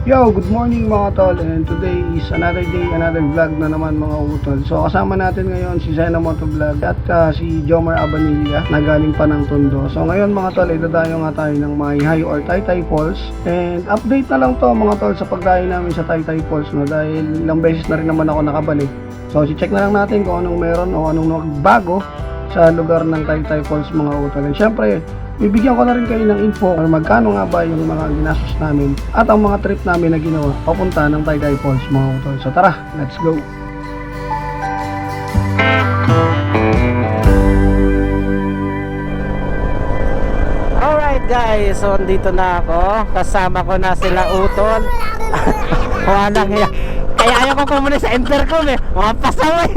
Yo, good morning mga tol, and today is another day, another vlog na naman mga utol. So kasama natin ngayon si Zena Motovlog at si Jomar Abanilla na galing pa ng Tondo. So ngayon mga tol, idadayo nga tayo ng Mahihay or Taytay Falls. And update na lang to mga tol sa pagdayo namin sa Taytay Falls, no, dahil ilang beses na rin naman ako nakabalik. So check na lang natin kung anong meron o anong nagbago sa lugar ng Taytay Falls mga utol. And syempre, bibigyan ko na rin kayo ng info or magkano nga ba yung mga ginastos namin at ang mga trip namin na ginawa papunta ng Taytay Falls mga utol. So tara, let's go! Alright guys, so andito na ako. Kasama ko na sila utol. Walang hiya. Kaya ayaw ko kumunay sa intercom eh. Mga pasaway.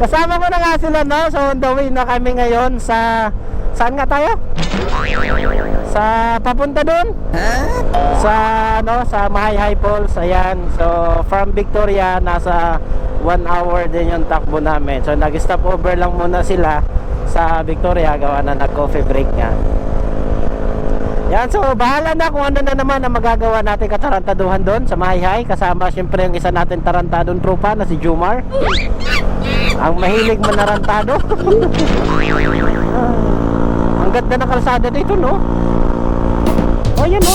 Kasama ko na nga sila, no? So on the way na kami ngayon sa... Saan nga tayo? Sa papunta doon? Sa ano, sa Mahihay Falls. Ayan. So from Victoria nasa 1 hour din yung takbo namin. So nag-stop over lang muna sila sa Victoria, gawa na nag-coffee break nga. Yan, so bahala na kung ano na naman ang magagawa natin katarantaduhan doon sa Mahihay. Kasama siyempre yung isa natin tarantadong trupa na si Jomar. Ang mahilig manarantado. Ang ganda ng kalsada dito, no? Oh, yan, no?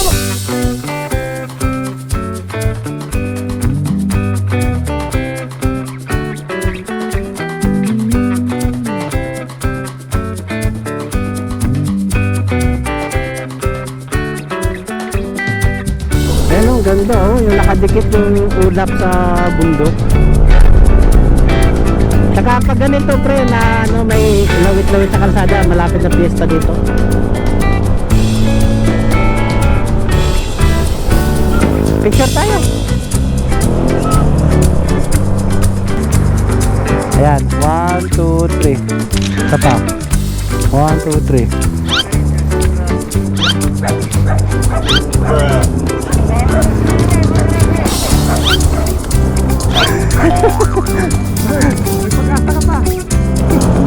Ayan, ang ganda, oh. Yung nakadikit yung ulap sa bundok. Saka pag ganito pre na ano, may lawit-lawit sa kalsada, malapit na piyesta dito. Picture tayo. Ayan, 1, 2, 3. Isa pa. 1, 2, 3.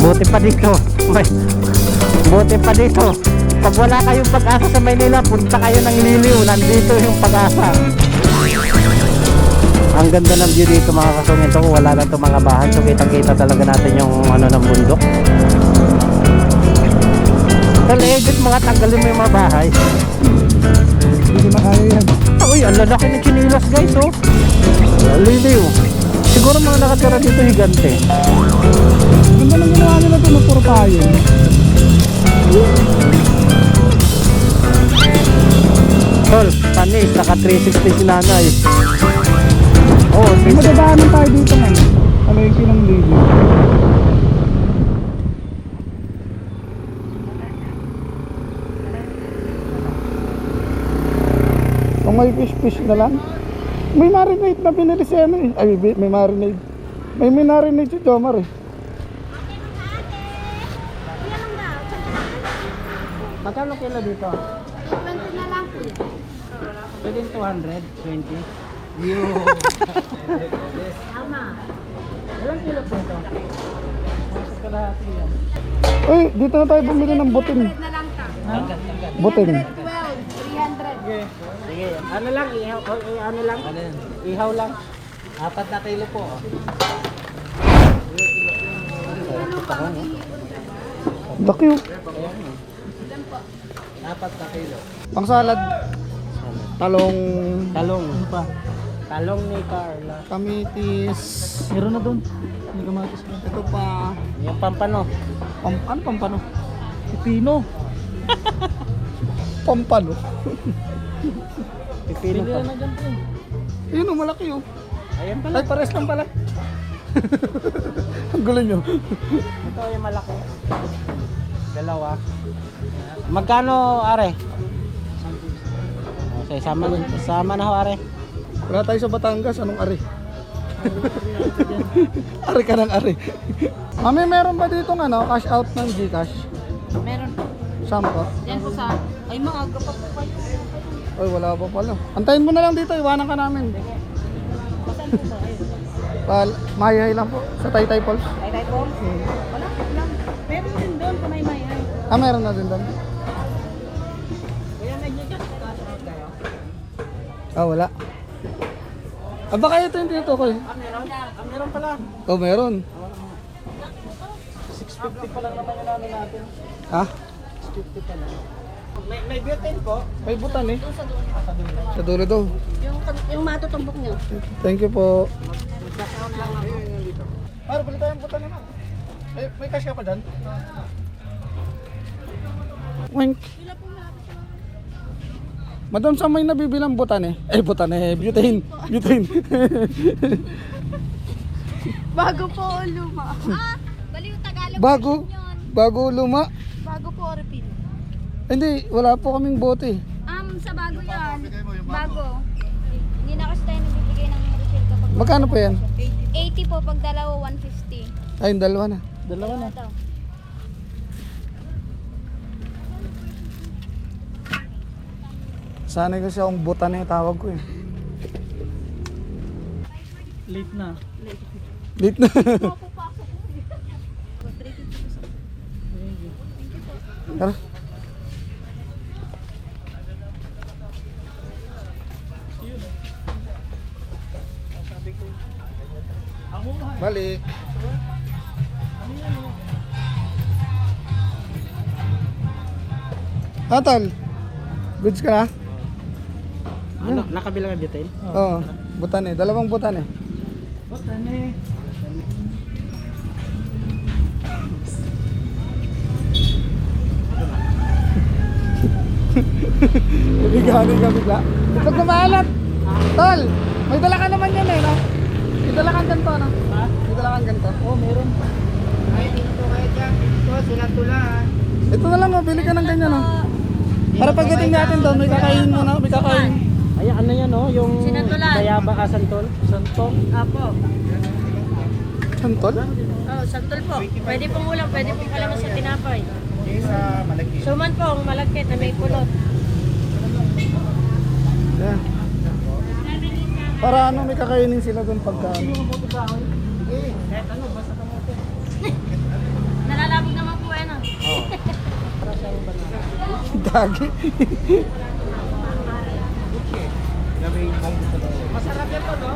Buti pa dito. Buti pa dito. Pag wala kayong pag-asa sa Maynila, punta kayo ng Liliw. Nandito yung pag-asa. Ang ganda ng view dito mga kasungin to. Wala na itong mga bahay. So kitang-kita talaga natin yung ano ng bundok. Talegit mga tanggalin mo yung mga bahay. Hindi na kaya yan. Uy, ang lalaki ng chinilas guys, oh. Liliw. Siguro mga nakatira dito higante. Ganda nang ginawa nila ito, puro payo. Tol, panis, naka 360 si nanay. Oh, Madadaanan tayo dito ngayon. Palengke ng Lili. Kung may fish na lang. May marinade na pinili si ano eh. Ay, may marinade. May marinade si Jomar eh. magkano kilo dito? 20 na lang po. Pwede 220. Tama. Ilang kilo po ito? Sa kalahati yan. Uy, dito na tayo bumili ng butin. 100 na lang ta. Butin. 12, 300. Sige, ano lang, ihaw, ano lang? Ihaw lang. 4 na kilo po. Laki oh. 4 na kilo. Pang salad. Talong. Talong. Ano pa? Talong ni Carla. Kamitis. Meron na doon. May kamatis na. Ito pa. Yung pampano. Ano pampano? Pipino. Pampano. Pipino pa. Yun oh, malaki oh. Ayan pala. Ay, pares lang pala. Ang gulo nyo. Ito yung malaki. Dalawa. Magkano, are? Okay, sama na ho, are. Wala tayo sa Batangas. Anong ari? Ari ka ng ari. Mami, meron ba dito ano, cash out ng Gcash? Meron po. Saan pa? Yan po sa... Ay, maaga pa po kayo. Ay, wala pa pala. Antayin mo na lang dito. Iwanan ka namin. Saan po ba? Ayun. Mahihay lang po. Sa Taytay Falls. Taytay po? Wala po lang. Meron din doon kung may mayan. Ah, meron na din doon. Ah, wala. Ah, baka ito yung tinutukoy. Meron pala. Oh, meron. 650 pa lang naman yung namin natin. Ha? 650 pa lang. May butane po. May butan eh. Doon sa doon. Sa dulo to. Yung matutumbok niyo. Thank you po. Para bali tayong butan naman. May cash ka pa dyan? Wink. Madam, saan may nabibilang butan eh? Eh, butan eh. Butane. Butane. Bago po o luma. Baliw Tagalog. Bago. Bago luma. Bago po o refill. Hindi, wala po kaming bote. Sa bago yan. Bago. Hindi na kasi tayo nagbibigay ng refill kapag... Magkano po yan? 80 po pag dalawa 150. Ay, yung dalawa na. Dalawa na. Ito. Sanay kasi akong butan eh, tawag ko eh. Late na. Late na. Tara. Balik. Tol, goods ka na? Ano? Nakabilang ang butane? Oo, butan eh. Dalawang butan eh. Butane. Nabiganin ka bigla. Ito kumalat. Tol, may dala ka naman yan eh, no? May dala kang ganito, no? Ha? May dala kang ganito. Oo, meron. Ay, dito kayo dyan. Ito, silang tulaan. Ito na lang, oh. Bili ka ng ganyan, no? Para pagdating natin doon, may kakain mo na, may kakain. Ay, ano yan oh, yung Sinatulan. Dayaba ka Santol? Santol? Apo. Santol? Oh, santol po. Pwede pong ulam, pwede pong kalaman sa tinapay. Sa malaki. Suman po, ang malagkit na may kulot. Yeah. Para ano, may kakainin sila doon pagka... Nalalabog naman po ano. Gagi. Masarap yan to, no?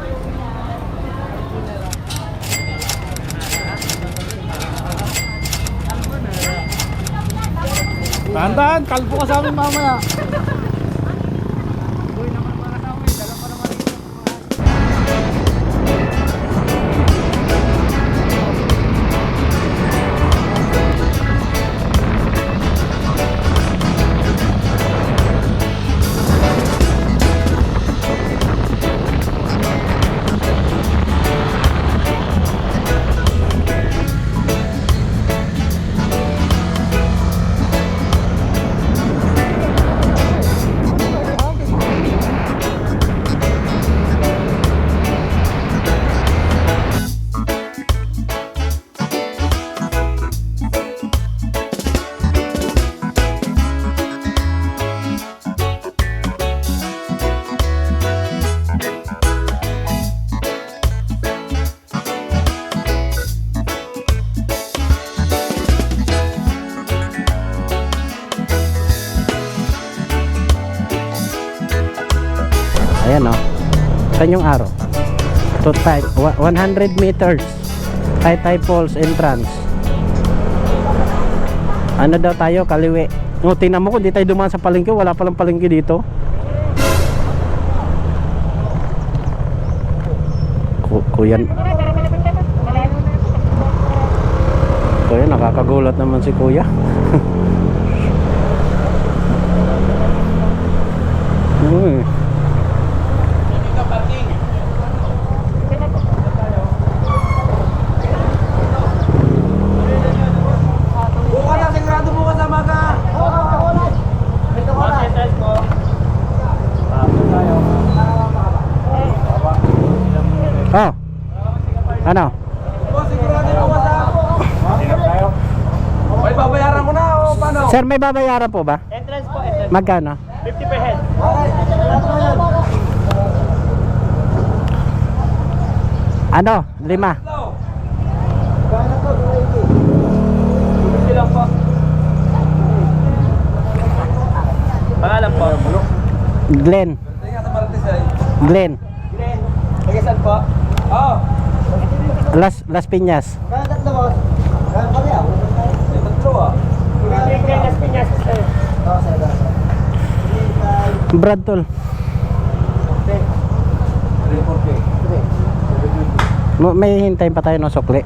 Tahan-tahan, kalbo ka sa amin mamaya. Ayan oh. Saan yung arrow? To 100 meters. Tai Falls entrance. Ano daw tayo? Kaliwi. O, tingnan mo kung di tayo dumaan sa palengke. Wala palang palengke dito. Kuya. Kuya, nakakagulat naman si kuya. Uy. Bukas na, sigurado bukas na maga. Oh. Ano? Sigurado bukas na. May babayaran ko na o paano? Sir, may babayaran po ba? Entrance po, entrance. Magkano? 50 per head. Ano? 5. Lang po. Pangalan po. Glenn. Tingnan sa Martes ay. Glenn. Taga saan po? Oo. Las Piñas. Kaya tatlo ko. Kaya pala yan. Tatlo ah. Las Piñas. Oo, sir. Brad tol. May hintayin pa tayo ng sukli.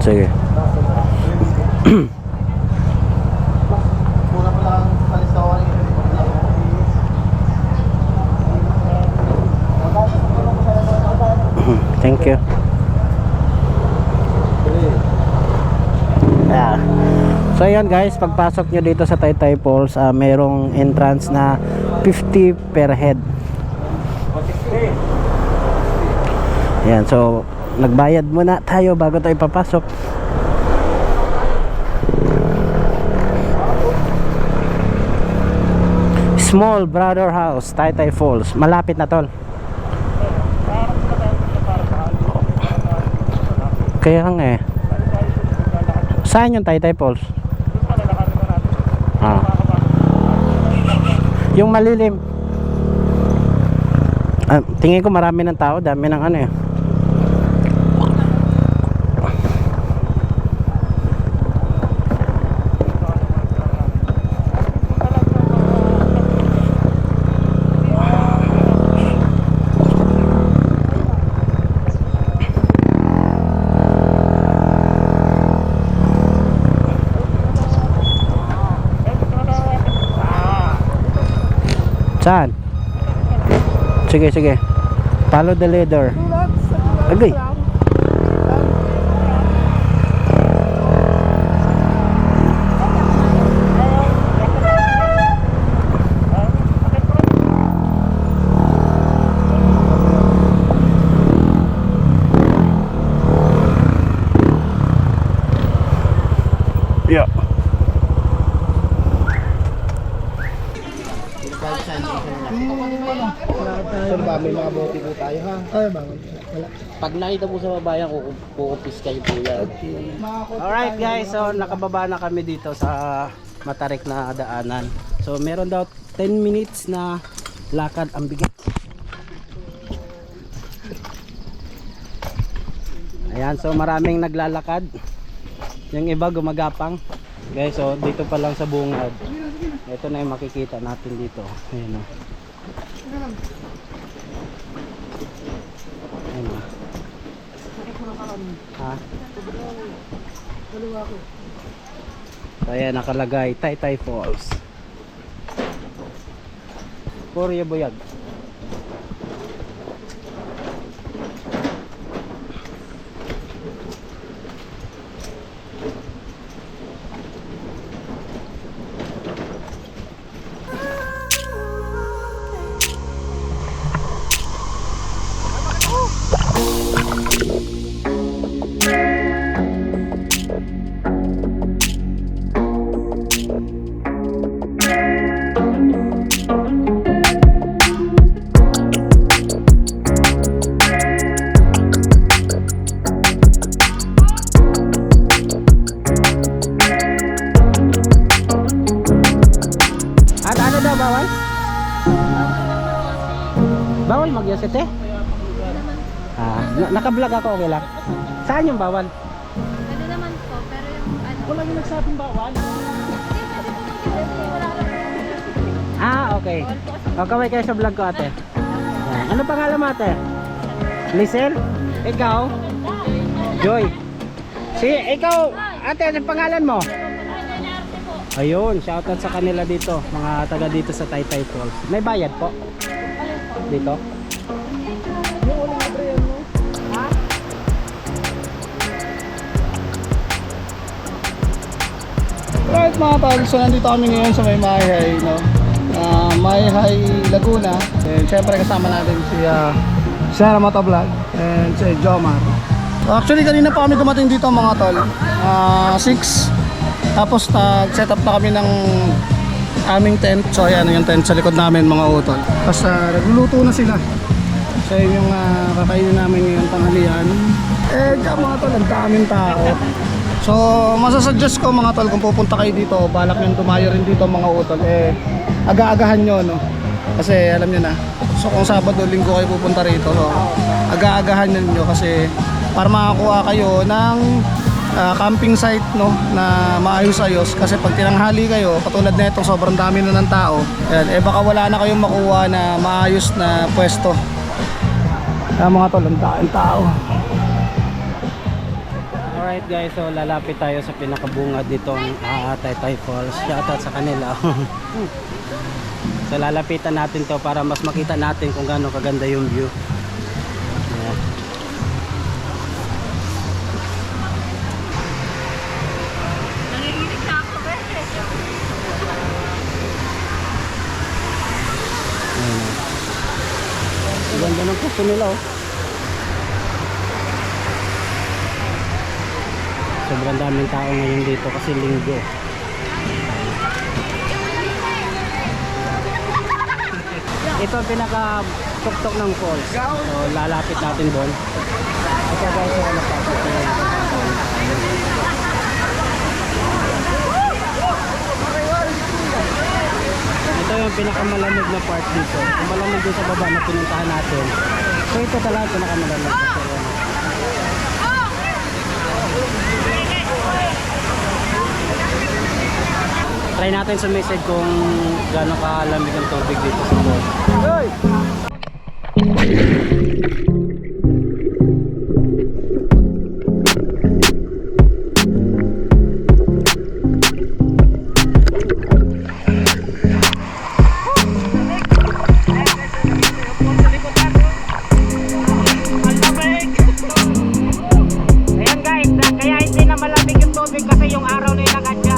Sige. Muna pa lang alis ako rin. Thank you. Yeah. So ayun guys, pagpasok nyo dito sa Taytay Falls, merong entrance na 50 per head. Yan, so nagbayad muna tayo bago tayo papasok. Small Brother House, Taytay Falls. Malapit na tol. Kaya nga eh. Saan yung Taytay Falls? Ah. Yung malilim. Tingin ko marami ng tao, dami ng ano eh. Saan? Sige, sige. Follow the leader. Agay. Yeah. Sir ba, may mga bote po tayo ha? Ay, bawal. Wala. Pag nakita mo sa babayan, kukupis kayo po yan. Alright guys, so nakababa na kami dito sa matarik na daanan. So meron daw 10 minutes na lakad ang bigat. Ayan, so maraming naglalakad. Yung iba gumagapang. Guys, so dito pa lang sa bungad. Ito na yung makikita natin dito. Ayan o. Ha? So ayan, nakalagay Taytay Falls. Korea Buyag. Ano daw bawal? Bawal mag-yasit eh? Naka-vlog ako, okay lang. Saan yung bawal? Pwede naman po, pero yung ano. Wala yung nagsabing bawal. Okay. O, kaway kayo sa vlog ko ate. Ano pangalan mo ate? Lisel? Ikaw? Joy? Ikaw, ate, ano pangalan mo? Ayun, shoutout sa kanila dito, mga taga dito sa Taytay Falls. May bayad po? Dito? Right mga tol, so nandito kami ngayon sa may Mayhay, no? Mayhay Laguna. And syempre kasama natin si Sarah Motovlog and si Jomar. So actually kanina pa kami dumating dito mga tol, 6. Tapos set up na kami ng aming tent. So ayan yung tent sa likod namin mga utol. Tapos nagluluto na sila. So yun yung kakainin namin ngayong tanghalian. Diyan mga tol, ang daming tao. So masasuggest ko mga tol, kung pupunta kayo dito, balak nyo tumayo rin dito mga utol, aga-agahan nyo, no? Kasi alam niyo na. So kung Sabado, Linggo kayo pupunta rito, so, aga-agahan ninyo kasi para makakuha kayo ng camping site, no, na maayos-ayos. Kasi pag tinanghali kayo, katulad na itong sobrang dami na ng tao, yan, baka wala na kayong makuha na maayos na pwesto. Mga tol, ang daing tao. Alright guys, so lalapit tayo sa pinakabungad nitong Taytay Falls. Shoutout sa kanila. So lalapitan natin to para mas makita natin kung gaano kaganda yung view. Ayan. Nanginginig na ako, Ayan. Ang ganda ng puso nila, oh. Sobrang daming tao ngayon dito kasi linggo. Ito ang pinaka-tuktok ng falls. So lalapit natin doon. Ito guys, so napasok ko yun. Ito yung pinakamalamig na part dito. Yung malamig din sa baba na pinuntahan natin. So ito talaga pinakamalamig na part. Try natin sa message kung gaano kalamig ang tubig dito sa falls. Hey! Ayan guys, kaya hindi na malamig yung tubig kasi yung araw na inakadya.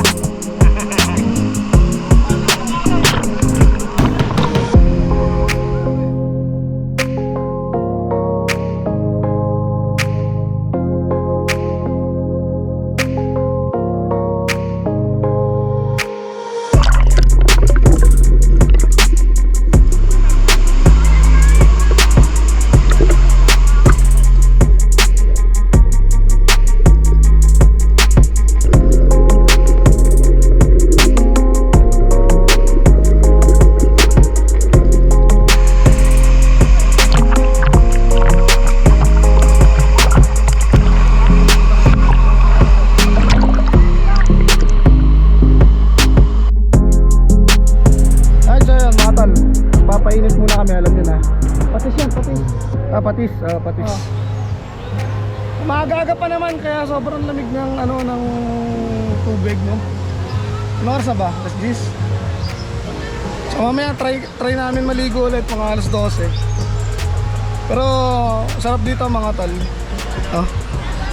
Papainit muna kami, alam nyo na. Patis yan, patis. Patis. Maaga-aga pa naman kaya sobrang lamig ng ng tubig, no. Ano oras na ba? Alas 10. So mamaya try namin maligo ulit mga alas 12. Pero sarap dito mga tol.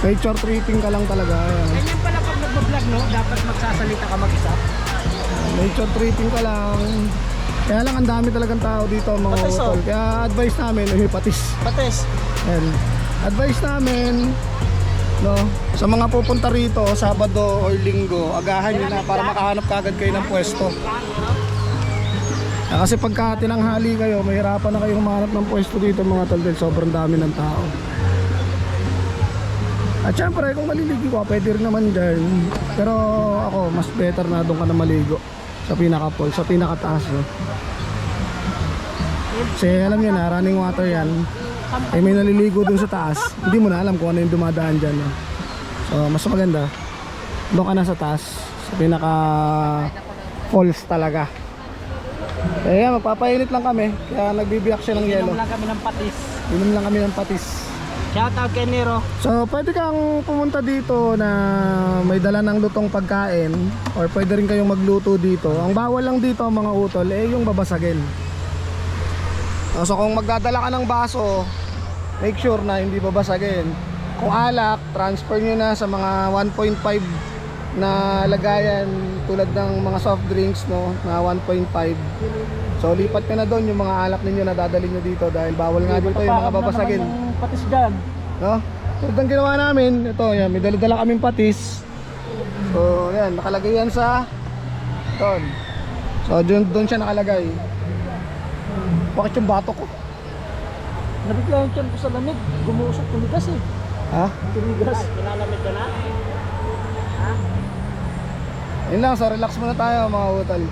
Nature treating ka lang talaga. Ganyan pala pag nagbablog, no? Dapat magsasalita ka mag-isa. Nature treating ka lang. Kaya lang ang dami talagang tao dito mga Patis, utol. Kaya advice namin, patis. Patis. Ayan. Advice namin, no, sa mga pupunta rito, Sabado or Linggo, agahan nyo na para makahanap kagad kayo ng pwesto. Kasi pagka tinanghali kayo, mahirapan na kayong mahanap ng pwesto dito mga tol dahil sobrang dami ng tao. At syempre, kung maliligo ka, pwede rin naman dyan. Pero ako, mas better na doon ka na maligo sa pinaka-pool, sa pinakataas, no? Kasi alam nyo na, running water yan. May naliligo dun sa taas. Hindi mo na alam kung ano yung dumadaan dyan, no? So mas maganda doon ka na sa taas, sa pinaka falls talaga. Kaya magpapainit lang kami. Kaya nagbibiyak siya ng yelo. Inom lang kami ng patis. Inom lang kami ng patis. Shoutout kay Nero. So pwede kang pumunta dito na may dala ng lutong pagkain, or pwede rin kayong magluto dito. Ang bawal lang dito mga utol yung babasagin. So kung magdadala ka ng baso, make sure na hindi babasagin. Kung alak, transfer nyo na sa mga 1.5 na lagayan tulad ng mga soft drinks, no, na 1.5. So lipat ka na doon yung mga alak ninyo na dadalhin nyo dito dahil bawal nga dito yung mga babasagin. Patis dyan. No? So ang ginawa namin, ito yan, may dala-dala kaming patis. So yan, nakalagay yan sa doon. So doon siya nakalagay. Bakit yung bato ko? Nabigla yung tiyan ko sa lamig. Gumuusok, tumigas eh. Ha? Tumigas. Pinalamig ka na? Ha? Yun lang, so relax muna tayo mga utol.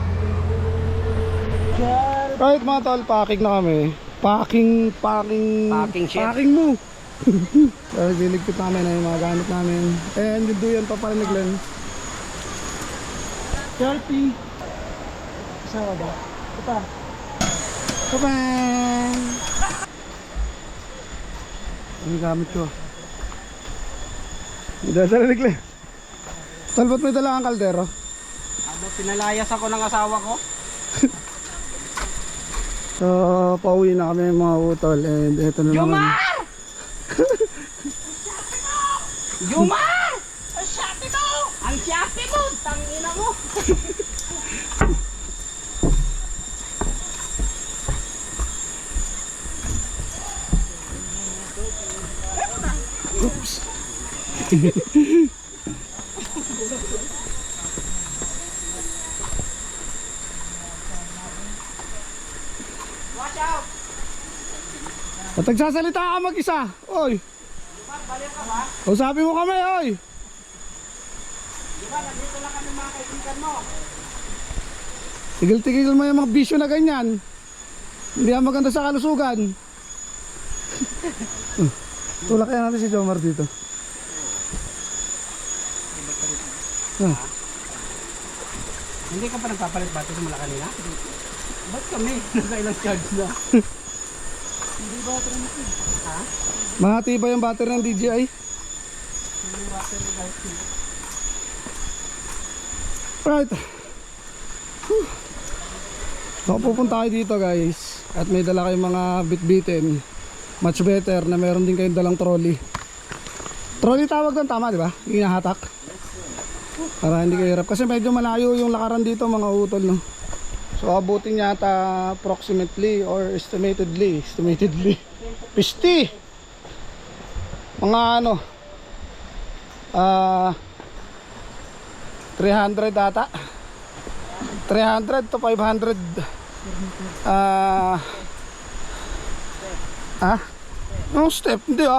Kaya Right mga tol, packing na kami. Packing shit. Packing mo. So, liligpit namin na yung mga gamit namin. And yung duyan pa pala ni Glenn. Sharpie. Kasama ba? Ito pa. Kapang! Ano yung gamit ko? Dala ni Glenn. Tol, ba't may dala kang kaldero? Pinalayas ako ng asawa ko. So, pauwi na kami mga utol. And ito na naman. Jumar! Ang Shopee mo! Ang Shopee mo! Tangina mo! Oops. Watch out! At nagsasalita ka mag-isa. Oy. Balik ka ba? Usapin mo kami, oy. Di ba, nandito lang kami mga kaibigan mo. Tigil-tigil mo yung mga bisyo na ganyan. Hindi yan maganda sa kalusugan. Tulak kaya natin si Jomar dito. Hindi ka pa nagpapalit battery mula kanina? Ba't kami? Naka-ilang charge na. Hindi battery na ito. Ha? Matibay yung battery ng DJI. Hindi battery guys. Right. So pupunta kayo dito guys. At may dala kayong mga bitbitin. Much better na meron din kayong dalang trolley. Trolley tawag doon, tama di ba? Yung hinahatak. Para hindi kayo hirap. Kasi medyo malayo yung lakaran dito mga utol, no? So abutin yata approximately or estimatedly 50. Mga ano 300 data. 300 to 500 no step, hindi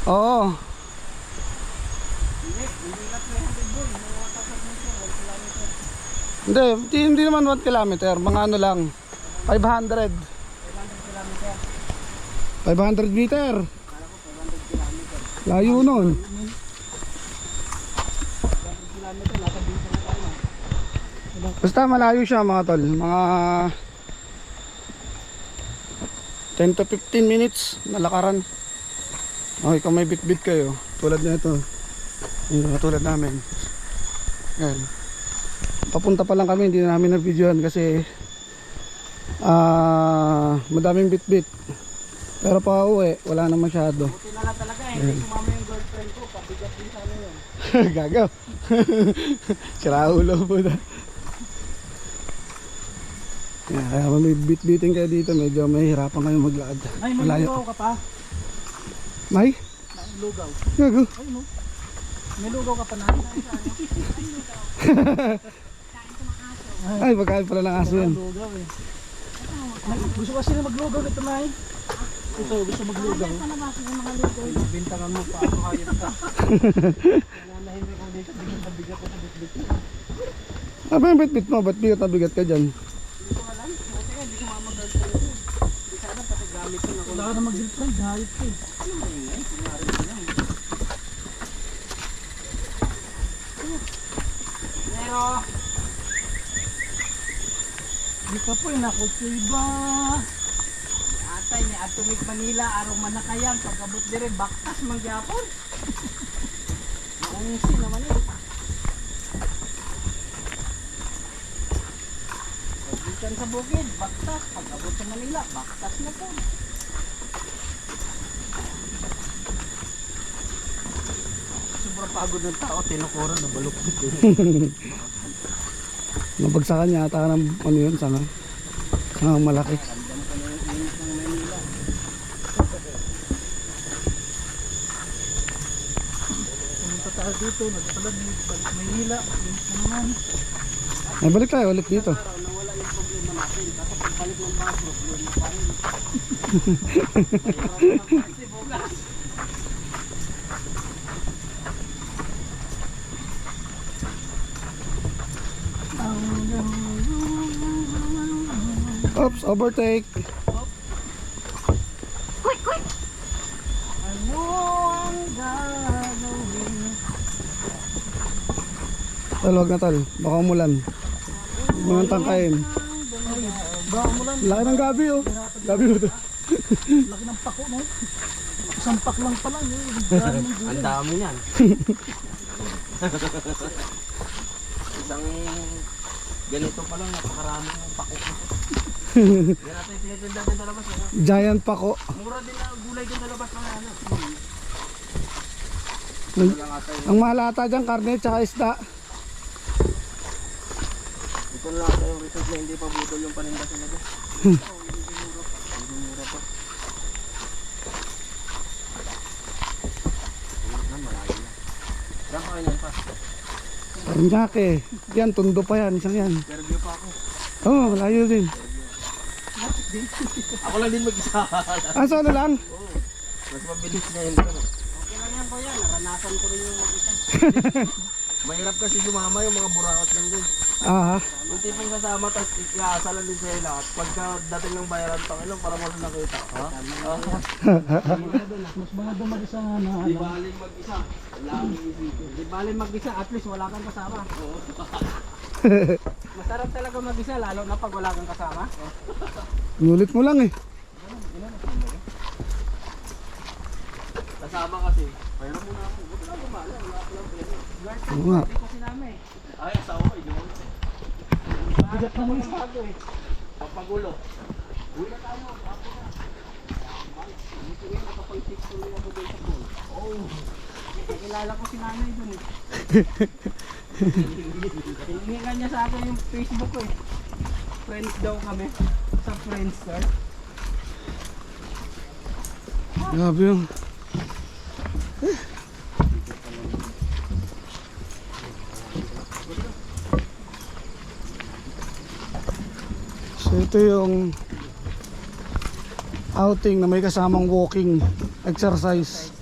oo. Hindi naman 1 kilometer, mga ano lang 500 meter. Layo nun. Basta malayo siya mga tol. Mga 10 to 15 minutes na lakaran. Okay, kung may bit-bit kayo tulad na ito, yung tulad namin. Yan. Papunta pa lang kami, hindi na namin na-videoan kasi madaming bit-bit. Pero pa uwi, wala na masyado. Buti na lang talaga eh. Hindi sumama yung girlfriend ko. Pabigat din sa ano yun. Gagaw. Sira ulo po na. Yeah, kaya may bit-biting kayo dito, medyo mahihirapan kayo maglakad. Ay, may lugaw ka pa. May? Lugaw. Gago. Ay no. May lugaw ka pa na. Ay, magkain pala ng aso yan. Lugaw eh. Gusto kasi na maglugaw nito na eh. Gusto maglugaw. Bintangan mo pa ako hayop ka. Nanahimik ko dito. Bigat na bigat ko sa bit-bit. Ano yung bit-bit mo? Ba't bigat na bigat ka dyan? Hindi ko alam. Buti nga, hindi ko mamag-girlfriend ko. Hindi sana pati gamit ko na ko. Wala ka na mag-girlfriend. Hayop ko eh. Ano ba yun eh? Sinari mo lang. Nero! Hindi ka po yung nakutsiba. Atay ni Atumig Manila, araw manakayan, pagkabot dire, baktas mangyapon. Maungsi naman eh. Pagkikan sa bukid, baktas, pagkabot sa Manila, baktas na po. Sobrang pagod ng tao, tinukuro na baluktot yun. Nabagsakan yata ng ano yun, sana. Sangang malaki. Pumunta tayo dito, nagpalag may hila, linis na naman. Ay, balik tayo ulit dito. Nawala yung problema natin, kasi pagbalik ng bus, problema pa rin. Kasi bukas. Hanggang Oops, overtake. Tol, wag na tol. Baka umulan. Huwag mo nang tangkayin. Laki ng gabi oh. Gabi mo to. Laki ng pako, no? Isang pak lang pala yun. Ang dami niyan. Isang ganito pa lang, napakarami ng pako. Hindi natin tinitinda din sa labas. Giant pako. Mura din na gulay din sa labas ng ano. Ang malata dyan, karne tsaka isda. Ito na lang yung resort na hindi pa butol yung paninda sa labas. Hindi mura pa. Malayo na. Saan ka kayo pa? Paranaque. Yan, Tondo pa yan. Isang yan. Interview pa ako. Oo, oh, malayo din. Ako lang din mag-isa. Ah, so ano lang? Mas mabilis na yun. Okay lang yan kuya, naranasan ko rin yung mag-isa. Mahirap kasi sumama yung mga buraot lang din. Ah, Yung tipong sasama, tapos iaasa lang din sa'yo lahat. Pagka dating ng bayaran pang ilang, para mo nakita. Ha? Mas mga dumag sa na. Di baling mag-isa. Wala akong isipin. Di bali mag-isa, at least wala kang kasama. Masarap talaga mag-isa, lalo na pag wala kang kasama. nulit mo lang eh. Kasama kasi. Bayaran mo na ako. Huwag lang gumala. Wala ako lang pera. Oo nga. Hindi kasi namin. Ay, asawa ko. Hindi mo. Bigat naman sa ako eh. Papagulo. Uwi na tayo, ako na. Dito nga, nakapag-fix ko rin ako doon sa pool. Oh, nakilala ko si nanay doon eh. Hinihingan niya sa akin yung Facebook ko eh. Friends daw kami. Sa Friendster. Grabe yung... So ito yung outing na may kasamang walking exercise.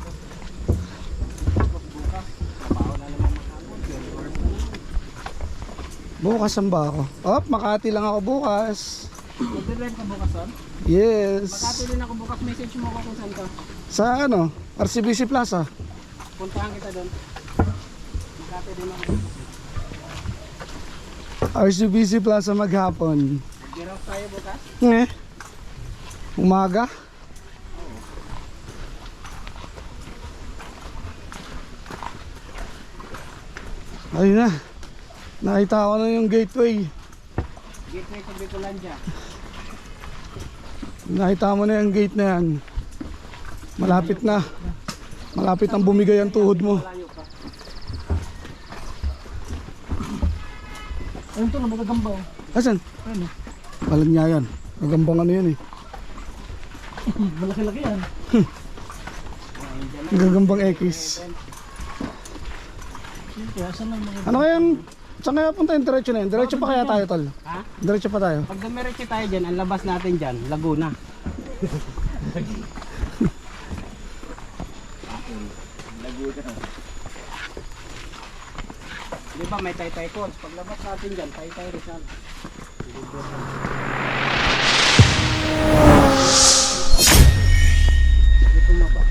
Bukas saan ba ako? Oh, Makati lang ako bukas. Mag-live ka bukas son? Yes. Magkatuloy ako bukas, message mo ako kung saan ka. Sa ano? RCBC Plaza. Puntahan kita doon. Magkatuloy ako bukas. RCBC Plaza maghapon. Giraw tayo bukas? Umaga. Ayun na. Nakita ko na yung gateway. Gateway to Bicolandia. Nakita mo na yung gate na yan. Malapit na. Malapit ang bumigay ang tuhod mo. Malayo pa. Ayun to, magagamba oh. Asan? Ayun Balan niya yan. Magambang ano yan eh. Malaki-laki yan. Gagambang X. Kaya saan lang mga... Ano kaya yung... Saan kaya punta yung diretso na yun? Diretso pa kaya tayo tol? Ha? Diretso pa tayo. Pag dumiretso tayo dyan, ang labas natin dyan, Laguna. Di ba may Taytay Falls? Pag labas natin dyan, Taytay Rizal. Dito mo ba?